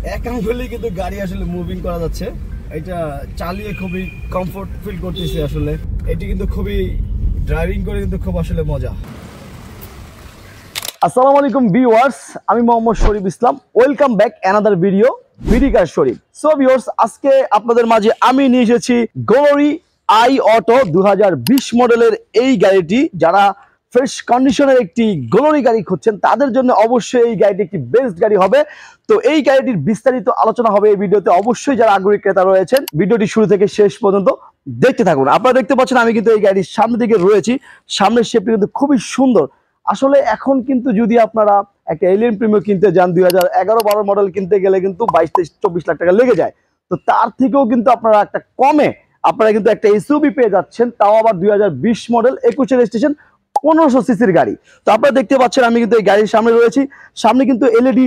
এক আঙ্গুলে কিন্তু গাড়ি আসলে মুভিং করা যাচ্ছে। এটা চালিয়ে খুবই কমফোর্ট ফিল করতেছি আসলে। এটি কিন্তু খুবই ড্রাইভিং করে কিন্তু খুব আসলে মজা। আসসালামু আলাইকুম ভিউয়ার্স, আমি Mohammad Sharif Islam. Welcome back another video BD car Sharif. So viewers, আজকে আপনাদের মাঝে আমি নিয়ে এসেছি গ্লোরি আই অটো 2020 মডেলের এই গাড়িটি। যারা ফ্রেশ কন্ডিশনের একটি গ্লোরি গাড়ি খুঁজছেন তাদের জন্য অবশ্যই এই গাড়িটি একটি বেস্ট গাড়ি হবে। তো এই গাড়িটির বিস্তারিত আলোচনা হবে এই ভিডিওতে। অবশ্যই যারা আগ্রহী ক্রেতা রয়েছেন ভিডিওটি শুরু থেকে শেষ পর্যন্ত দেখতে থাকুন। আপনারা দেখতে পাচ্ছেন আমি কিন্তু এই গাড়ির সামনে দিকে রয়েছি। সামনের শেপটি কিন্তু খুবই সুন্দর। আসলে এখন কিন্তু যদি আপনারা একটা এলিয়ন প্রিমিয়ার কিনতে যান 2011-12 মডেল কিনতে গেলে কিন্তু 22-24 লাখ টাকা লেগে যায়। তো তার থেকেও কিন্তু আপনারা একটা কমে আপনারা কিন্তু একটা এসইউভি পেয়ে যাচ্ছেন, তাও আবার 2020 মডেল 21 রেজিস্ট্রেশন 1500 সিসির গাড়ি। তো আপনারা দেখতে পাচ্ছেন আমি কিন্তু এই গাড়ির সামনে রয়েছি। সামনে কিন্তু এলইডি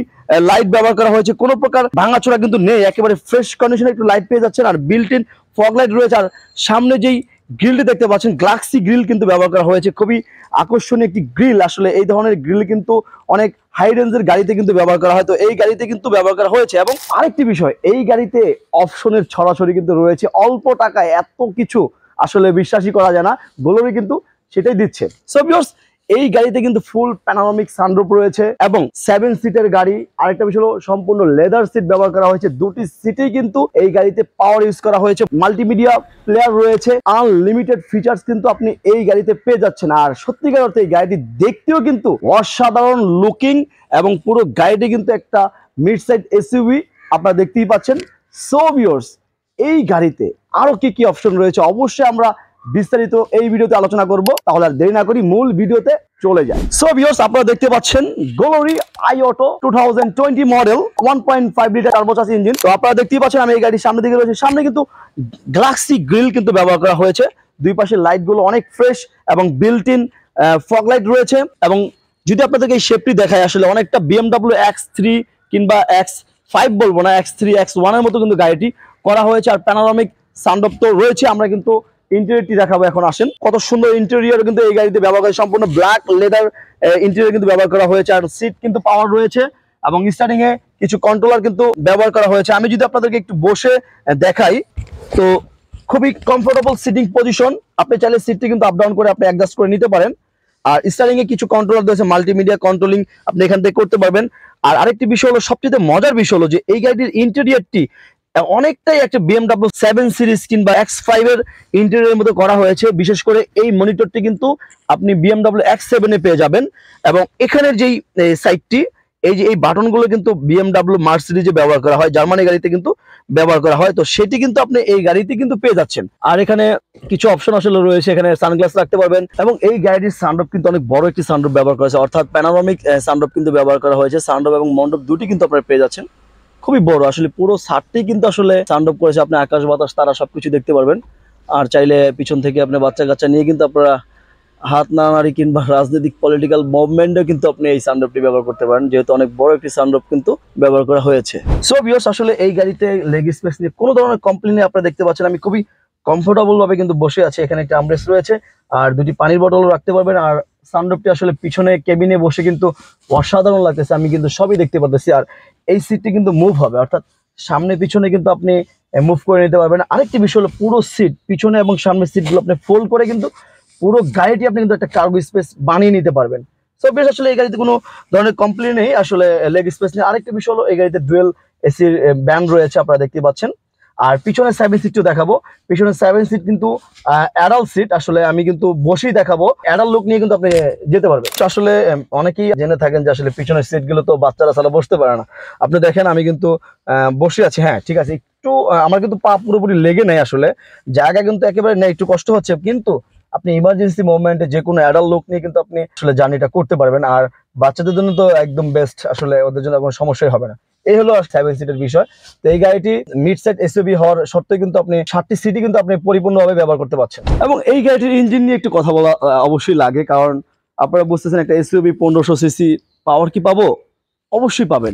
লাইট ব্যবহার করা হয়েছে, কোনো প্রকার ভাঙাচোরা কিন্তু নেই, একেবারে ফ্রেশ কন্ডিশনে একটু লাইট পেয়ে যাচ্ছেন। আর বিল্ট ইন ফগ লাইট রয়েছে। আর সামনে যেই গ্রিলটি দেখতে পাচ্ছেন গ্লাক্সি গ্রিল কিন্তু ব্যবহার করা হয়েছে, খুবই আকর্ষণীয় একটি গ্রিল। আসলে এই ধরনের গ্রিল কিন্তু অনেক হাই রেঞ্জের গাড়িতে কিন্তু ব্যবহার করা হয়, তো এই গাড়িতে কিন্তু ব্যবহার করা হয়েছে। এবং আরেকটি বিষয়, এই গাড়িতে অপশনের ছড়াছড়ি কিন্তু রয়েছে। অল্প টাকায় এত কিছু আসলে বিশ্বাসই করা যায় না, গ্লোরি কিন্তু সেটাই দিচ্ছে। সো ভিউয়ার্স, এই গাড়িতে কিন্তু ফুল প্যানোরামিক সানরুফ রয়েছে এবং 7 সিটের গাড়ি। আরেকটা বিষয় হলো সম্পূর্ণ লেদার সিট ব্যবহার করা হয়েছে। দুটি সিটেই কিন্তু এই গাড়িতে পাওয়ার ইউজ করা হয়েছে। মাল্টিমিডিয়া প্লেয়ার রয়েছে। আনলিমিটেড ফিচার্স কিন্তু আপনি এই গাড়িতে পেয়ে যাচ্ছেন। আর সত্যিকার অর্থে এই গাড়িটি দেখতেও কিন্তু অসাধারণ লুকিং এবং পুরো গাড়িটি কিন্তু একটা মিড সাইড এসইউভি আপনারা দেখতেই পাচ্ছেন। সো ভিউয়ার্স, এই গাড়িতে আরো কি কি অপশন রয়েছে অবশ্যই আমরা বিস্তারিত এই ভিডিওতে আলোচনা করব। তাহলে আর দেরি না করি মূল ভিডিওতে চলে যায়। সো ভিউয়ার্স, আপনারা দেখতে পাচ্ছেন glory I auto 2020 model 1.5 litre turbocharge engine. তো আপনারা দেখতেই পাচ্ছেন আমি এই গাড়ির সামনে দিকে রয়েছে। সামনে কিন্তু গ্লাক্সি গ্রিল কিন্তু ব্যবহার করা হয়েছে। দুই পাশের লাইট গুলো অনেক ফ্রেশ এবং বিল্ট ইন ফগ লাইট রয়েছে। এবং যদি আপনাদেরকে এই শেপটি দেখায়, আসলে অনেকটা BMW X3 কিংবা X5 বলবো না, X3 X1 এর মতো কিন্তু গাড়িটি করা হয়েছে। আর প্যানোরামিক সানরুফ তো রয়েছে। আমরা কিন্তু ইন্টেরিয়রটি দেখাবো এখন। আসেন, কত সুন্দর ইন্টেরিয়র কিন্তু এই গাড়িতে ব্যবহার করা, সম্পূর্ণ ব্ল্যাক লেদার ইন্টেরিয়র কিন্তু ব্যবহার করা হয়েছে। আর সিট কিন্তু পাওয়ার রয়েছে এবং স্টার্টিং এ কিছু কন্ট্রোলার কিন্তু ব্যবহার করা হয়েছে। আমি যদি আপনাদেরকে একটু বসে দেখাই, তো খুবই কমফোর্টেবল সিটিং পজিশন। আপনি চাইলে সিটটি কিন্তু আপ ডাউন করে আপনি অ্যাডজাস্ট করে নিতে পারেন। আর স্টারিং এ কিছু কন্ট্রোলার রয়েছে, মাল্টিমিডিয়া কন্ট্রোলিং আপনি এখান থেকে করতে পারবেন। আর আরেকটি বিষয় হলো, সবচেয়ে মজার বিষয় হলো যে এই গাড়িটির ইন্টেরিয়রটি অনেকটাই একটা BMW 7 সিরিজ কিংবা X5 এর ইন্টেরিয়রের মতো করা হয়েছে। বিশেষ করে এই মনিটরটি কিন্তু আপনি BMW X7 এ পেয়ে যাবেন। এবং এখানের যেই সাইডটি, এই যে এই বাটনগুলো কিন্তু BMW মার্সিডিজে ব্যবহার করা হয়, জার্মানি গাড়িতে কিন্তু ব্যবহার করা হয়। তো সেটি কিন্তু আপনি এই গাড়িতে কিন্তু পেয়ে যাচ্ছেন। আর এখানে কিছু অপশন আসলে রয়েছে, এখানে সানগ্লাস রাখতে পারবেন। এবং এই গাড়িটির সানরুফ কিন্তু অনেক বড় একটি সানরুফ ব্যবহার করা হয়েছে, অর্থাৎ প্যানোরামিক সানরুফ কিন্তু ব্যবহার করা হয়েছে। সানরুফ এবং মন্ডপ দুটি কিন্তু আপনারা পেয়ে যাচ্ছেন। খুবই বড়, আসলে পুরো ছাদটি কিন্তু আসলে সানরুফ করেছে। আপনি আকাশ বাতাস তারা সবকিছু দেখতে পারবেন। আর চাইলে পিছন থেকে আপনি বাচ্চা কাচ্চা নিয়ে কিন্তু আপনারা হাত নাড়ানাড়ি কিংবা রাজনৈতিক পলিটিক্যাল মুভমেন্টে কিন্তু আপনি এই সানরুফটি ব্যবহার করতে পারেন, যেহেতু অনেক বড় একটি সানরুফ কিন্তু ব্যবহার করা হয়েছে। সো ভিউয়ার্স, আসলে এই গাড়িতে লেগ স্পেস নিয়ে কোনো ধরনের কমপ্লেইন নেই। আপনারা দেখতে পাচ্ছেন আমি খুবই কমফোর্টেবল ভাবে কিন্তু বসে আছি। এখানে একটা আর্মরেস্ট রয়েছে আর দুটি পানির বোতলও রাখতে পারবেন। আর সানরুফটি আসলে পিছনে কেবিনে বসে কিন্তু অসাধারণ লাগতেছে, আমি কিন্তু সবই দেখতে পাচ্ছি। আর এই সিটটি কিন্তু মুভ হবে, অর্থাৎ সামনে পিছনে কিন্তু আপনি মুভ করে নিতে পারবেন। আরেকটি বিষয় হলো, পুরো সিট পিছনে এবং সামনের সিটগুলো আপনি ফোল্ড করে কিন্তু পুরো গাড়িটি আপনি কিন্তু একটা কার্গো স্পেস বানিয়ে নিতে পারবেন। সো বেশ, আসলে এই গাড়িতে কোনো ধরনের কমপ্লেইন নেই আসলে লেগ স্পেস নেই। আরেকটি বিষয় হলো, এই গাড়িতে ডুয়েল এসির ব্যান্ড রয়েছে, আপনারা দেখতে পাচ্ছেন। আর পিছনে 7 সিটও দেখাবো। পিছনে 7 সিট কিন্তু অ্যাডাল্ট সিট। আসলে আমি কিন্তু বসেই দেখাবো, অ্যাডাল্ট লুক নিয়ে কিন্তু আপনি যেতে পারবেন। আসলে অনেকেই জেনে থাকেন যে আসলে পিছনের সিটগুলো তো বাচ্চারা ছাড়া বসতে পারে না। আপনি দেখেন আমি কিন্তু বসে আছি। হ্যাঁ ঠিক আছে, একটু আমার কিন্তু পা পুরোপুরি লেগে নেই, আসলে জায়গা কিন্তু একেবারে নেই, একটু কষ্ট হচ্ছে। কিন্তু আপনি ইমার্জেন্সি মুভমেন্টে যে কোনো অ্যাডাল্ট লুক নিয়ে কিন্তু আপনি আসলে জার্নিটা করতে পারবেন। আর বাচ্চাদের জন্য তো একদম বেস্ট, আসলে ওদের জন্য কোনো সমস্যাই হবে না। এই হলো 7 সিটের বিষয়। তো এই গাড়িটি মিড সাইড এসইউভি হওয়ার সত্ত্বেও কিন্তু আপনি 7টি সিটই কিন্তু আপনি পরিপূর্ণভাবে ব্যবহার করতে পারছেন। এবং এই গাড়িটির ইঞ্জিন নিয়ে একটু কথা বলা অবশ্যই লাগে, কারণ আপনারা বুঝতেছেন একটা এসইউভি 1500 সিসি পাওয়ার কি পাবো? অবশ্যই পাবেন।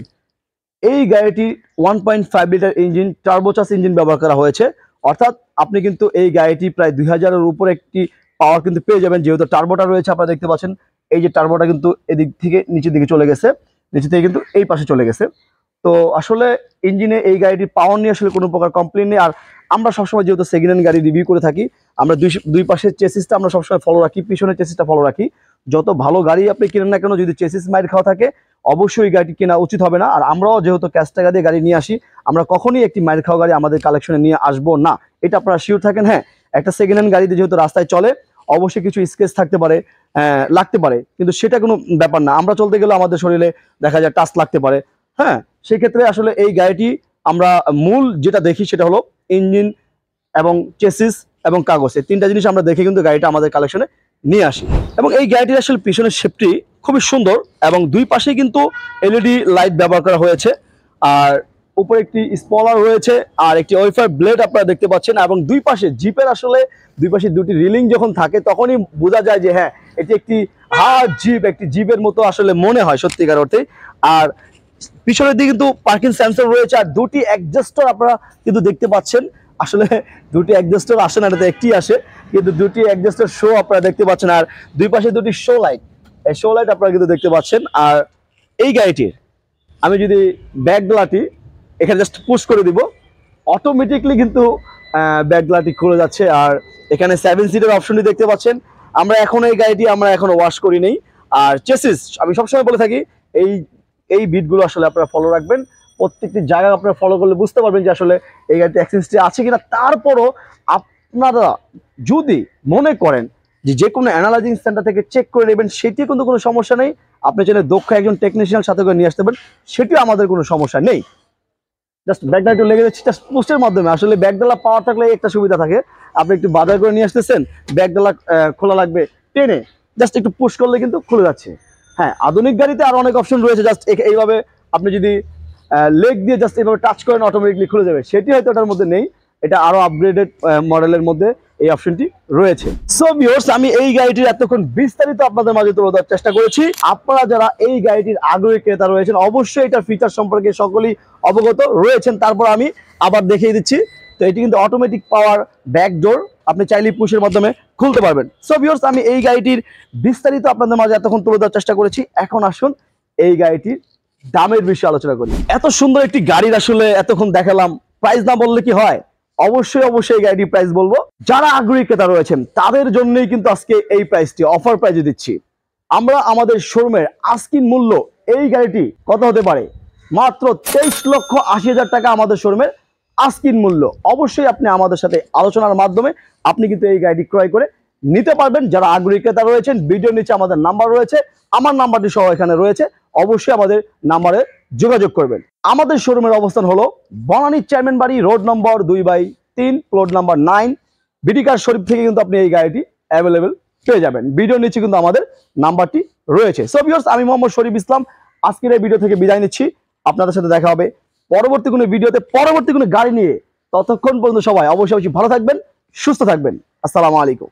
এই গাড়িটি 1.5 লিটার ইঞ্জিন, টার্বোচার্জ ইঞ্জিন ব্যবহার করা হয়েছে। অর্থাৎ আপনি কিন্তু এই গাড়িটি প্রায় 2000-এর উপরে একটি পাওয়ার কিন্তু পেয়ে যাবেন, যেহেতু টার্বোটা রয়েছে। আপনারা দেখতে পাচ্ছেন এই যে টার্বোটা কিন্তু এদিক থেকে নিচের দিকে চলে গেছে, নিচে থেকে কিন্তু এই পাশে চলে গেছে। তো আসলে ইঞ্জিনে এই গাড়িটির পাওয়ার নিয়ে আসলে কোনো প্রকার কমপ্লেন নেই। আর আমরা সবসময় যেহেতু সেকেন্ড হ্যান্ড গাড়ি রিভিউ করে থাকি, আমরা দুই পাশের চেসিসটা আমরা সবসময় ফলো রাখি, পিছনের চেসিসটা ফলো রাখি। যত ভালো গাড়ি আপনি কিনেন না কেন, যদি চেসিস মাইর খাওয়া থাকে অবশ্যই গাড়িটি কেনা উচিত হবে না। আর আমরাও যেহেতু ক্যাশ টাকা দিয়ে গাড়ি নিয়ে আসি, আমরা কখনোই একটি মাইর খাওয়া গাড়ি আমাদের কালেকশনে নিয়ে আসবো না, এটা আপনারা শিওর থাকেন। হ্যাঁ, একটা সেকেন্ড হ্যান্ড গাড়িতে যেহেতু রাস্তায় চলে অবশ্যই কিছু স্কেচ থাকতে পারে, লাগতে পারে, কিন্তু সেটা কোনো ব্যাপার না। আমরা চলতে গেলে আমাদের শরীরে দেখা যায় টাচ লাগতে পারে। হ্যাঁ, সেক্ষেত্রে আসলে এই গাড়িটি আমরা মূল যেটা দেখি সেটা হলো ইঞ্জিন এবং চেসিস এবং কাগজ, এই তিনটা জিনিস আমরা দেখে কিন্তু গাড়িটা আমাদের কালেকশনে নিয়ে আসি। এবং এই গাড়িটির আসলে পিছনের শেপটি খুবই সুন্দর এবং দুই পাশেই কিন্তু এলইডি লাইট ব্যবহার করা হয়েছে। আর উপরে একটি স্পয়লার রয়েছে আর একটি ওয়াইফাই ব্লেড আপনারা দেখতে পাচ্ছেন। এবং দুই পাশে জিপের আসলে দুই পাশে দুটি রিলিং যখন থাকে তখনই বোঝা যায় যে হ্যাঁ, এটি একটি হার্ড জিপ, একটি জিপের মতো আসলে মনে হয় সত্যিকার অর্থে। আর পিছনের দিকে কিন্তু পার্কিং সেন্সর রয়েছে আর দুটি অ্যাডজাস্টার আপনারা কিন্তু দেখতে পাচ্ছেন। আসলে দুটি অ্যাডজাস্টার আসে না, এটাতে একটি আসে, কিন্তু দুটি অ্যাডজাস্টার শো আপনারা দেখতে পাচ্ছেন। আর দুই পাশে দুটি শো লাইট, এই শো লাইট আপনারা কিন্তু দেখতে পাচ্ছেন। আর এই গাড়িটির আমি যদি ব্যাকডালাটি এখানে জাস্ট পুশ করে দিব, অটোমেটিকলি কিন্তু ব্যাকডালাটি খুলে যাচ্ছে। আর এখানে 7 সিটের অপশনটি দেখতে পাচ্ছেন। আমরা এখন এই গাড়িটি আমরা এখনো ওয়াশ করি নেই। আর চেসিস আমি সবসময় বলে থাকি এই এই বিটগুলো আসলে আপনারা ফলো রাখবেন, প্রত্যেকটি জায়গা আপনারা ফলো করলে বুঝতে পারবেন যে আসলে এই গাড়িতে অ্যাক্সেসটি আছে কিনা। তারপরও আপনারা যদি মনে করেন যে কোনো অ্যানালাইজিং সেন্টার থেকে চেক করে নেবেন, সেটি কিন্তু কোনো সমস্যা নেই। আপনি চাইলে দক্ষ একজন টেকনিশিয়ান সাথে করে নিয়ে আসতে পারেন, সেটিও আমাদের কোনো সমস্যা নেই। জাস্ট ব্যাকডালা একটু লেগে যাচ্ছে জাস্ট পোস্টের মাধ্যমে। আসলে ব্যাকডালা পাওয়ার থাকলে একটা সুবিধা থাকে, আপনি একটু বাজার করে নিয়ে আসতেছেন, ব্যাকডালা খোলা লাগবে, টেনে জাস্ট একটু পুশ করলে কিন্তু খুলে যাচ্ছে। হ্যাঁ, আধুনিক গাড়িতে আরো অনেক অপশন রয়েছে, জাস্ট এইভাবে আপনি যদি লেগ দিয়ে জাস্ট এইভাবে টাচ করেন অটোমেটিকলি খুলে যাবে, সেটি হয়তো এটার মধ্যে নেই। এটা আরো আপগ্রেডেড মডেলের মধ্যে এই অপশনটি রয়েছে। সো ভিউয়ার্স, আমি এই গাড়িটির এতক্ষণ বিস্তারিত আপনাদের মাঝে তুলে ধরার চেষ্টা করেছি। আপনারা যারা এই গাড়িটির আগ্রহী ক্রেতা রয়েছেন অবশ্যই এটার ফিচার সম্পর্কে সকলেই অবগত রয়েছেন। তারপর আমি আবার দেখিয়ে দিচ্ছি। তো এটি কিন্তু অটোমেটিক পাওয়ার ব্যাক ডোর, আপনি চাইলে পুশের মাধ্যমে খুলতে পারবেন। সো ভিউয়ার্স, আমি এই গাড়িটির বিস্তারিত আপনাদের মাঝে এতক্ষণ তুলে ধরার চেষ্টা করেছি। এখন আসুন এই গাড়িটির দামের বিষয়ে আলোচনা করি। এত সুন্দর একটি গাড়ির আসলে এতক্ষণ দেখালাম, প্রাইস না বললে কি হয়, অবশ্যই গাড়িটির প্রাইস বলবো। যারা আগ্রহী ক্রেতা রয়েছেন তাদের জন্যই কিন্তু আজকে এই প্রাইসটি অফার প্রাইসে দিচ্ছি। আমরা আমাদের শোরুমের আস্কিং মূল্য এই গাড়িটি কত হতে পারে, মাত্র 23,80,000 টাকা আমাদের শোরুমের আস্কিং মূল্য। অবশ্যই আপনি আমাদের সাথে আলোচনার মাধ্যমে আপনি কিন্তু এই গাড়িটি ক্রয় করে নিতে পারবেন। যারা আগ্রহী ক্রেতা রয়েছেন, ভিডিওর নিচে আমাদের নাম্বার রয়েছে, আমার নাম্বারটি সহ এখানে রয়েছে, অবশ্যই আমাদের নাম্বারে যোগাযোগ করবেন। আমাদের শোরুমের অবস্থান হলো বনানী চেয়ারম্যান বাড়ি, road number 2/3, plot number 9, BD car শরীফ থেকে কিন্তু আপনি এই গাড়িটি অ্যাভেলেবেল পেয়ে যাবেন। ভিডিওর নিচে কিন্তু আমাদের নাম্বারটি রয়েছে। সো ভিউয়ার্স, আমি মোহাম্মদ শরীফ ইসলাম আজকের এই ভিডিও থেকে বিদায় নিচ্ছি। আপনাদের সাথে দেখা হবে পরবর্তী কোনো ভিডিওতে, পরবর্তী কোনো গাড়ি নিয়ে। ততক্ষণ পর্যন্ত সবাই অবশ্যই ভালো থাকবেন, সুস্থ থাকবেন। আসসালামু আলাইকুম।